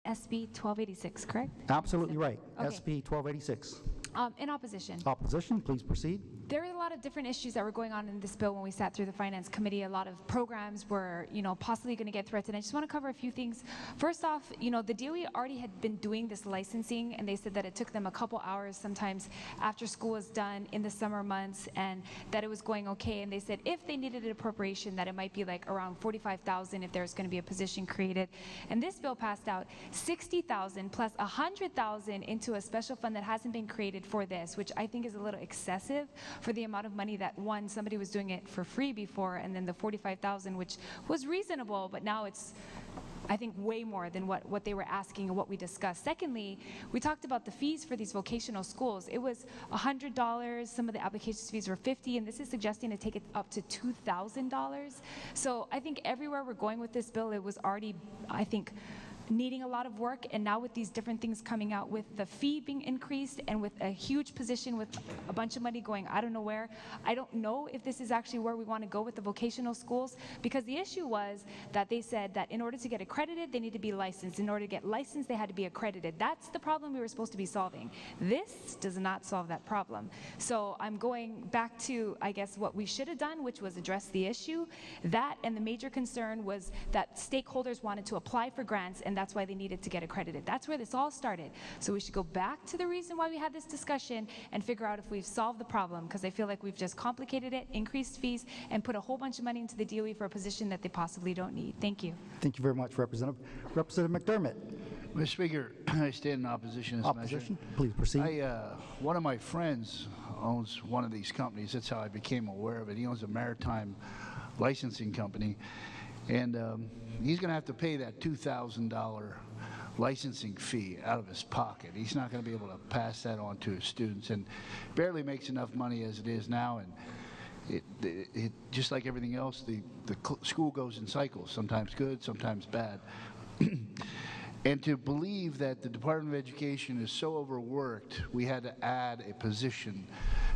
SB 1286, correct? Absolutely right. Okay. SB 1286. In opposition. Opposition, please proceed. There are a lot of different issues that were going on in this bill when we sat through the Finance Committee. A lot of programs were, possibly going to get threatened. I just want to cover a few things. First off, the DOE already had been doing this licensing, and they said that it took them a couple hours sometimes after school was done in the summer months, and that it was going okay. And they said if they needed an appropriation, that it might be like around $45,000 if there's going to be a position created. And this bill passed out $60,000 plus $100,000 into a special fund that hasn't been created for this, which I think is a little excessive for the amount of money that, one, somebody was doing it for free before, and then the $45,000, which was reasonable, but now it's, I think, way more than what they were asking and what we discussed. Secondly, we talked about the fees for these vocational schools. It was $100, some of the application fees were $50, and this is suggesting to take it up to $2,000. So I think everywhere we're going with this bill, it was already, I think, needing a lot of work, and now with these different things coming out, with the fee being increased and with a huge position with a bunch of money going I don't know where, I don't know if this is actually where we want to go with the vocational schools, because the issue was that they said that in order to get accredited, they need to be licensed. In order to get licensed, they had to be accredited. That's the problem we were supposed to be solving. This does not solve that problem. So I'm going back to, I guess, what we should have done, which was address the issue. That, and the major concern was that stakeholders wanted to apply for grants, and that's why they needed to get accredited. That's where this all started. So we should go back to the reason why we had this discussion and figure out if we've solved the problem, because I feel like we've just complicated it, increased fees, and put a whole bunch of money into the DOE for a position that they possibly don't need. Thank you. Thank you very much, Representative. Representative McDermott. Mr. Speaker, I stand in opposition to this Opposition, please proceed. One of my friends owns one of these companies. That's how I became aware of it. He owns a maritime licensing company, and he's going to have to pay that $2,000 licensing fee out of his pocket. He's not going to be able to pass that on to his students, and barely makes enough money as it is now. And it just like everything else, the school goes in cycles, sometimes good, sometimes bad. And to believe that the Department of Education is so overworked, we had to add a position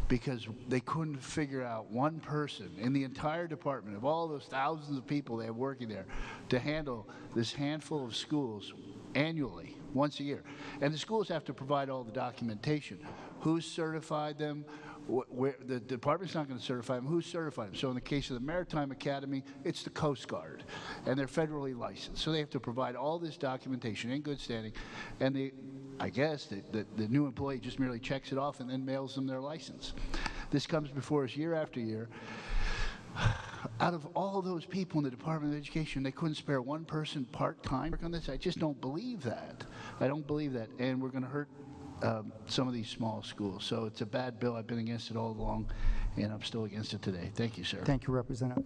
because they couldn't figure out one person in the entire department, of all those thousands of people they have working there, to handle this handful of schools annually, once a year. And the schools have to provide all the documentation. Who's certified them? Where the department's not going to certify them. Who's certified them? So in the case of the Maritime Academy, it's the Coast Guard, and they're federally licensed. So they have to provide all this documentation in good standing, and I guess the new employee just merely checks it off and then mails them their license. This comes before us year after year. Out of all those people in the Department of Education, they couldn't spare one person part-time on this. I just don't believe that. I don't believe that, and we're going to hurt some of these small schools. So it's a bad bill. I've been against it all along, and I'm still against it today. Thank you, sir. Thank you, Representative.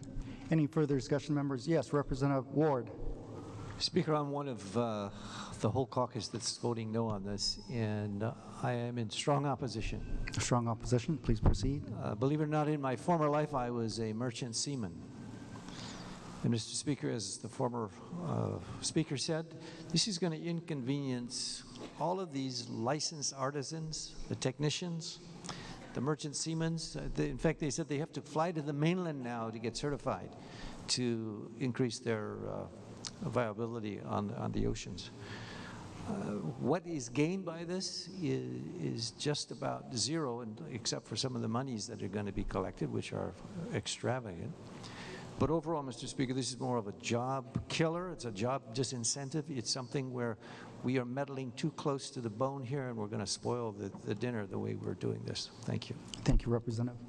Any further discussion, members? Yes, Representative Ward. Speaker, I'm one of the whole caucus that's voting no on this, and I am in strong opposition. Strong opposition. Please proceed. Believe it or not, in my former life, I was a merchant seaman. And Mr. Speaker, as the former speaker said, this is going to inconvenience all of these licensed artisans, the technicians, the merchant seamen. In fact, they said they have to fly to the mainland now to get certified to increase their viability on the oceans. What is gained by this is just about zero, except for some of the monies that are going to be collected, which are extravagant. But overall, Mr. Speaker, this is more of a job killer. It's a job disincentive. It's something where we are meddling too close to the bone here, and we're going to spoil the dinner the way we're doing this. Thank you. Thank you, Representative.